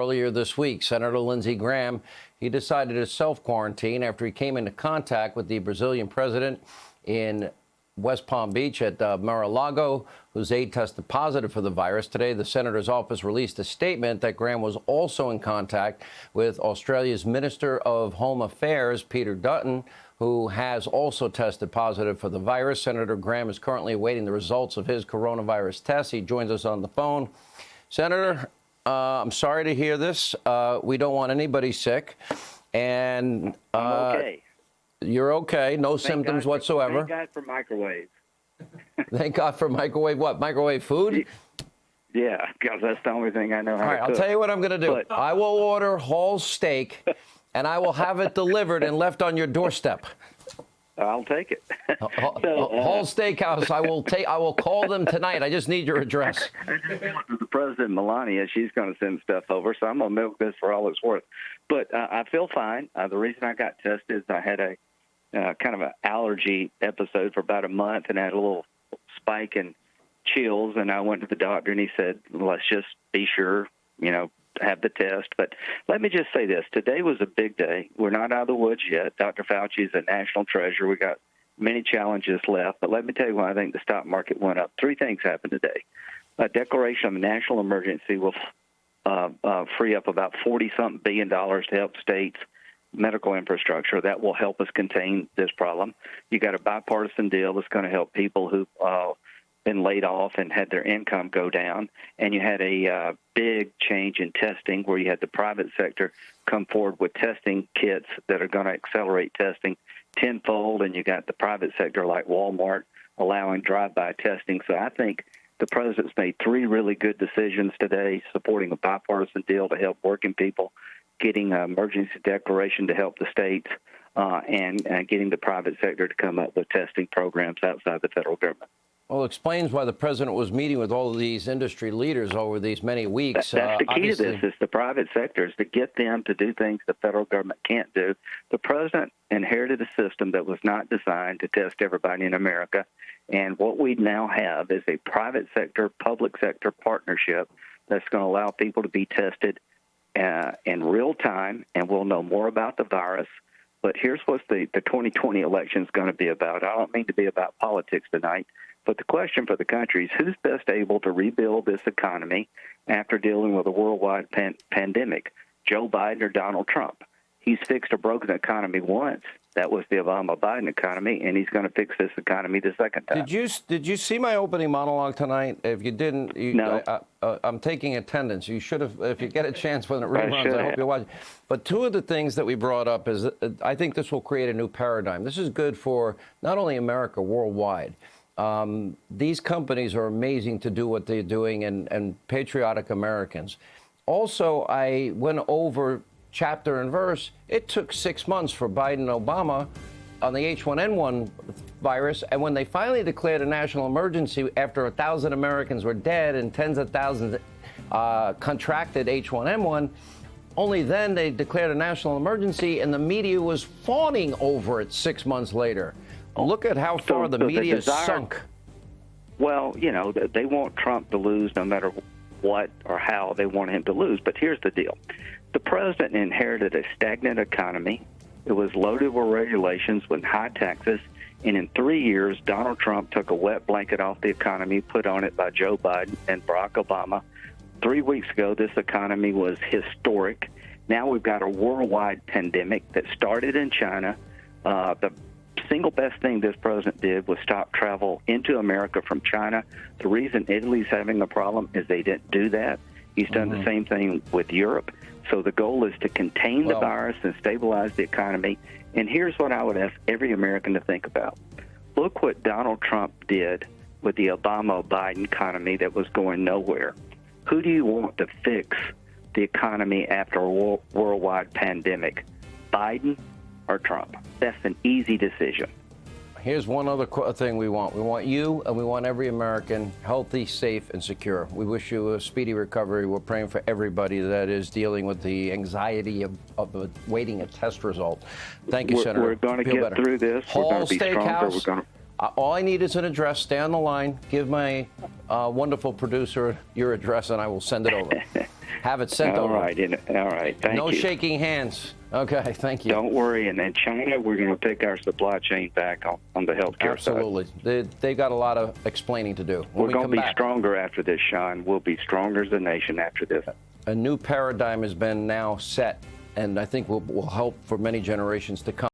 Earlier this week, Senator Lindsey Graham, he decided to self-quarantine after he came into contact with the Brazilian president in West Palm Beach at Mar-a-Lago, whose aide tested positive for the virus. Today, the senator's office released a statement that Graham was also in contact with Australia's Minister of Home Affairs, Peter Dutton, who has also tested positive for the virus. Senator Graham is currently awaiting the results of his coronavirus test. He joins us on the phone. Senator, I'm sorry to hear this. We don't want anybody sick. And I'm okay. You're okay. No symptoms whatsoever. Thank God for microwaves. Thank God for microwave what? Microwave food? Yeah, because that's the only thing I know how to cook. All right, I'll tell you what I'm going to do. But I will order whole steak, and I will have it delivered and left on your doorstep. I'll take it. Whole steakhouse. I will call them tonight. I just need your address. The President Melania, she's going to send stuff over, so I'm going to milk this for all it's worth. But I feel fine. The reason I got tested is I had a kind of an allergy episode for about a month and had a little spike in chills, and I went to the doctor, and he said, let's just be sure, have the test. But let me just say this. Today was a big day. We're not out of the woods yet. Dr. Fauci is a national treasure. We got many challenges left. But let me tell you why I think the stock market went up. Three things happened today. A declaration of a national emergency will free up about $40-something billion to help states' medical infrastructure. That will help us contain this problem. You got a bipartisan deal that's going to help people who've been laid off and had their income go down. And you had a big change in testing where you had the private sector come forward with testing kits that are going to accelerate testing tenfold. And you got the private sector like Walmart allowing drive-by testing. So I think the president's made three really good decisions today, supporting a bipartisan deal to help working people, getting an emergency declaration to help the states, and getting the private sector to come up with testing programs outside the federal government. Well, it explains why the president was meeting with all of these industry leaders over these many weeks. That's the key to this, is the private sector, is to get them to do things the federal government can't do. The president inherited a system that was not designed to test everybody in America. And what we now have is a private sector, public sector partnership that's going to allow people to be tested in real time, and we'll know more about the virus. But here's what the 2020 election is going to be about. I don't mean to be about politics tonight, but the question for the country is who's best able to rebuild this economy after dealing with a worldwide pandemic, Joe Biden or Donald Trump? He's fixed a broken economy once. That was the Obama-Biden economy, and he's going to fix this economy the second time. Did you see my opening monologue tonight? If you didn't, no. I'm taking attendance. You should have, if you get a chance when it reruns, I hope you watch. But two of the things that we brought up is I think this will create a new paradigm. This is good for not only America, worldwide. These companies are amazing to do what they're doing, and patriotic Americans. Also, I went over chapter and verse. It took 6 months for Biden and Obama on the H1N1 virus, and when they finally declared a national emergency after 1,000 Americans were dead and tens of thousands contracted H1N1, only then they declared a national emergency, and the media was fawning over it 6 months later. Look at how far the media sunk. Well, they want Trump to lose no matter what or how they want him to lose. But here's the deal. The president inherited a stagnant economy. It was loaded with regulations with high taxes. And in 3 years, Donald Trump took a wet blanket off the economy put on it by Joe Biden and Barack Obama. 3 weeks ago, this economy was historic. Now we've got a worldwide pandemic that started in China. The single best thing this president did was stop travel into America from China. The reason Italy's having a problem is they didn't do that. He's done the same thing with Europe. So the goal is to contain the virus and stabilize the economy. And here's what I would ask every American to think about. Look what Donald Trump did with the Obama-Biden economy that was going nowhere. Who do you want to fix the economy after a worldwide pandemic, Biden or Trump? That's an easy decision. Here's one other thing we want. We want you and we want every American healthy, safe, and secure. We wish you a speedy recovery. We're praying for everybody that is dealing with the anxiety of waiting a test result. Thank you, Senator. We're going to get through this. We're going to be stronger. We're going to... All I need is an address. Stay on the line. Give my wonderful producer your address, and I will send it over. have it sent over. All right. Thank No you. shaking hands. Okay, thank you. Don't worry. And in China, we're going to pick our supply chain back on the healthcare side. Absolutely. They got a lot of explaining to do. When We're going to be back, stronger after this, Sean. We'll be stronger as a nation after this. a new paradigm has been now set, and I think will help for many generations to come.